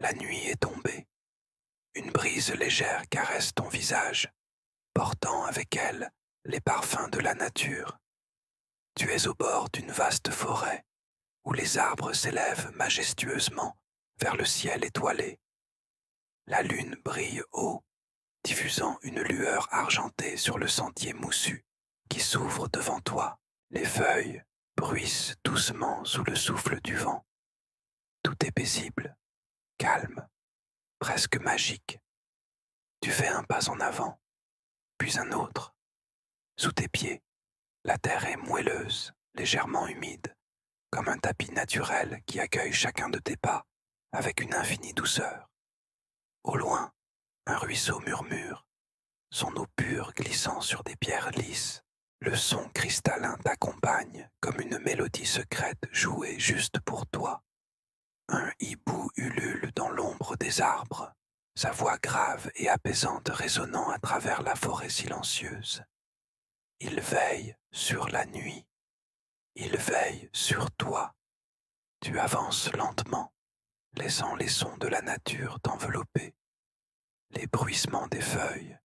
La nuit est tombée. Une brise légère caresse ton visage, portant avec elle les parfums de la nature. Tu es au bord d'une vaste forêt, où les arbres s'élèvent majestueusement vers le ciel étoilé. La lune brille haut, diffusant une lueur argentée sur le sentier moussu qui s'ouvre devant toi. Les feuilles bruissent doucement sous le souffle du vent. Tout est paisible, calme, presque magique. Tu fais un pas en avant, puis un autre. Sous tes pieds, la terre est moelleuse, légèrement humide, comme un tapis naturel qui accueille chacun de tes pas avec une infinie douceur. Au loin, un ruisseau murmure, son eau pure glissant sur des pierres lisses. Le son cristallin t'accompagne comme une mélodie secrète jouée juste pour toi. Un hibou ulule dans l'ombre des arbres, sa voix grave et apaisante résonnant à travers la forêt silencieuse. Il veille sur la nuit. Il veille sur toi. Tu avances lentement, laissant les sons de la nature t'envelopper. Les bruissements des feuilles,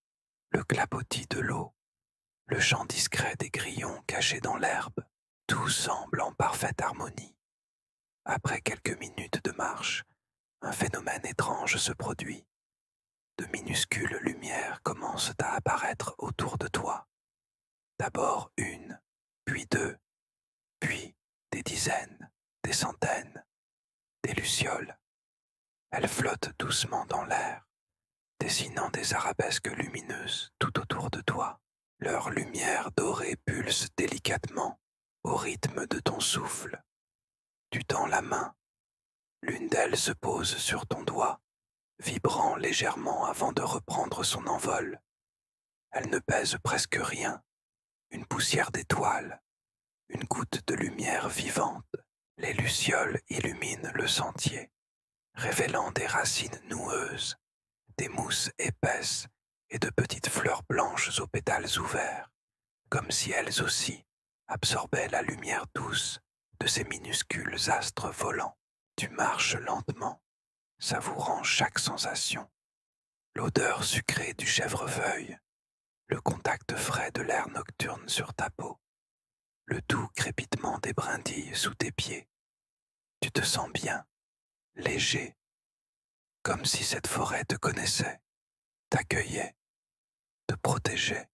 le clapotis de l'eau, le chant discret des grillons cachés dans l'herbe, tout semble en parfaite harmonie. Après quelques minutes de marche, un phénomène étrange se produit. De minuscules lumières commencent à apparaître autour de toi. D'abord une, puis deux, puis des dizaines, des centaines, des lucioles. Elles flottent doucement dans l'air, dessinant des arabesques lumineuses tout autour de toi. Leur lumière dorée pulse délicatement au rythme de ton souffle. Tu tends la main. L'une d'elles se pose sur ton doigt, vibrant légèrement avant de reprendre son envol. Elle ne pèse presque rien, une poussière d'étoiles, une goutte de lumière vivante. Les lucioles illuminent le sentier, révélant des racines noueuses, des mousses épaisses et de petites fleurs blanches aux pétales ouverts, comme si elles aussi absorbaient la lumière douce de ces minuscules astres volants. Tu marches lentement, savourant chaque sensation. L'odeur sucrée du chèvrefeuille, le contact frais de l'air nocturne sur ta peau, le doux crépitement des brindilles sous tes pieds. Tu te sens bien, léger, comme si cette forêt te connaissait, t'accueillait, te protégeait.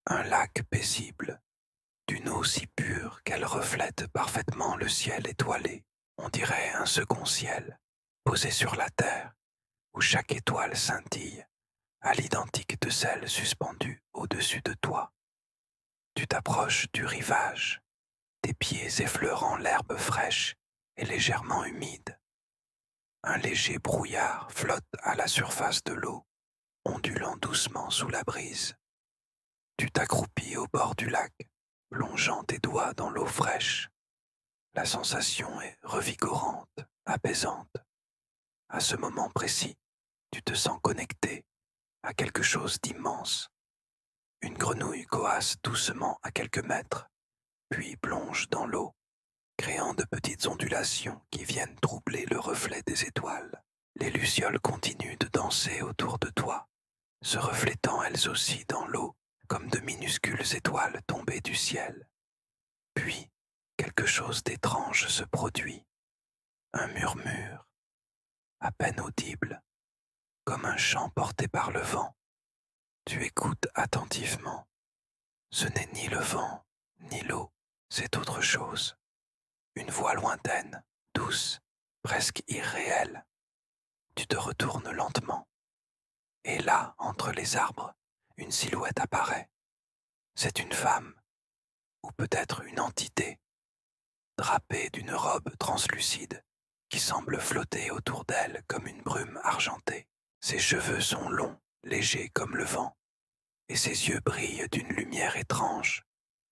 Un lac paisible, d'une eau si pure qu'elle reflète parfaitement le ciel étoilé. On dirait un second ciel, posé sur la terre, où chaque étoile scintille, à l'identique de celle suspendue au-dessus de toi. Tu t'approches du rivage, tes pieds effleurant l'herbe fraîche et légèrement humide. Un léger brouillard flotte à la surface de l'eau, ondulant doucement sous la brise. Tu t'accroupis au bord du lac, plongeant tes doigts dans l'eau fraîche. La sensation est revigorante, apaisante. À ce moment précis, tu te sens connecté à quelque chose d'immense. Une grenouille coasse doucement à quelques mètres, puis plonge dans l'eau, créant de petites ondulations qui viennent troubler le reflet des étoiles. Les lucioles continuent de danser autour de toi, se reflétant elles aussi dans l'eau comme de minuscules étoiles tombées du ciel. Puis, quelque chose d'étrange se produit. Un murmure, à peine audible, comme un chant porté par le vent. Tu écoutes attentivement. Ce n'est ni le vent, ni l'eau, c'est autre chose. Une voix lointaine, douce, presque irréelle. Tu te retournes lentement. Et là, entre les arbres, une silhouette apparaît. C'est une femme, ou peut-être une entité, drapée d'une robe translucide qui semble flotter autour d'elle comme une brume argentée. Ses cheveux sont longs, légers comme le vent, et ses yeux brillent d'une lumière étrange,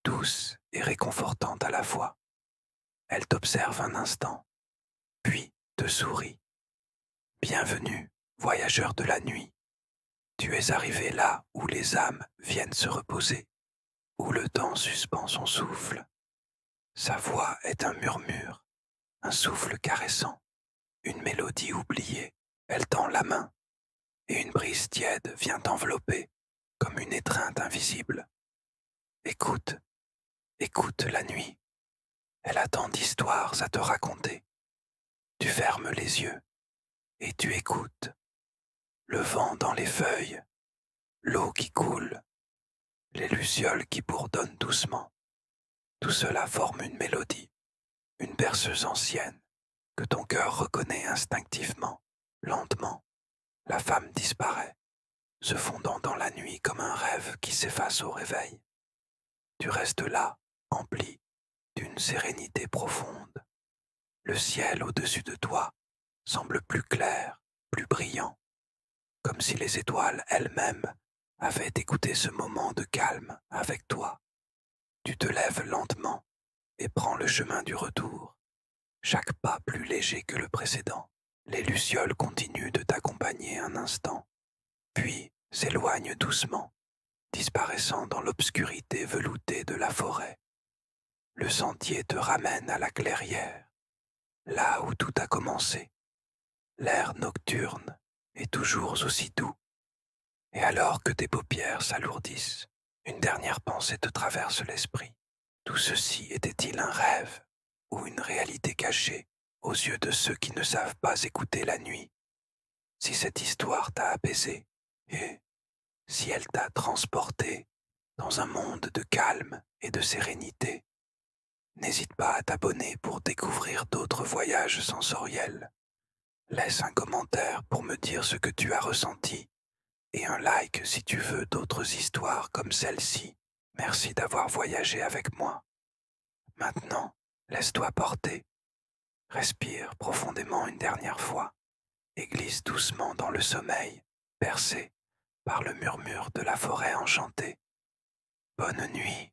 douce et réconfortante à la fois. Elle t'observe un instant, puis te sourit. Bienvenue, voyageur de la nuit. Tu es arrivé là où les âmes viennent se reposer, où le temps suspend son souffle. Sa voix est un murmure, un souffle caressant, une mélodie oubliée. Elle tend la main, et une brise tiède vient t'envelopper, comme une étreinte invisible. Écoute, écoute la nuit. Elle a tant d'histoires à te raconter. Tu fermes les yeux, et tu écoutes. Le vent dans les feuilles, l'eau qui coule, les lucioles qui bourdonnent doucement. Tout cela forme une mélodie, une berceuse ancienne, que ton cœur reconnaît instinctivement, lentement. La femme disparaît, se fondant dans la nuit comme un rêve qui s'efface au réveil. Tu restes là, empli d'une sérénité profonde. Le ciel au-dessus de toi semble plus clair, plus brillant, comme si les étoiles elles-mêmes avaient écouté ce moment de calme avec toi. Tu te lèves lentement et prends le chemin du retour, chaque pas plus léger que le précédent. Les lucioles continuent de t'accompagner un instant, puis s'éloignent doucement, disparaissant dans l'obscurité veloutée de la forêt. Le sentier te ramène à la clairière, là où tout a commencé. L'air nocturne est toujours aussi doux. Et alors que tes paupières s'alourdissent, une dernière pensée te traverse l'esprit. Tout ceci était-il un rêve ou une réalité cachée aux yeux de ceux qui ne savent pas écouter la nuit? Si cette histoire t'a apaisé et si elle t'a transporté dans un monde de calme et de sérénité, n'hésite pas à t'abonner pour découvrir d'autres voyages sensoriels. Laisse un commentaire pour me dire ce que tu as ressenti et un like si tu veux d'autres histoires comme celle-ci. Merci d'avoir voyagé avec moi. Maintenant, laisse-toi porter. Respire profondément une dernière fois et glisse doucement dans le sommeil, bercé par le murmure de la forêt enchantée. Bonne nuit.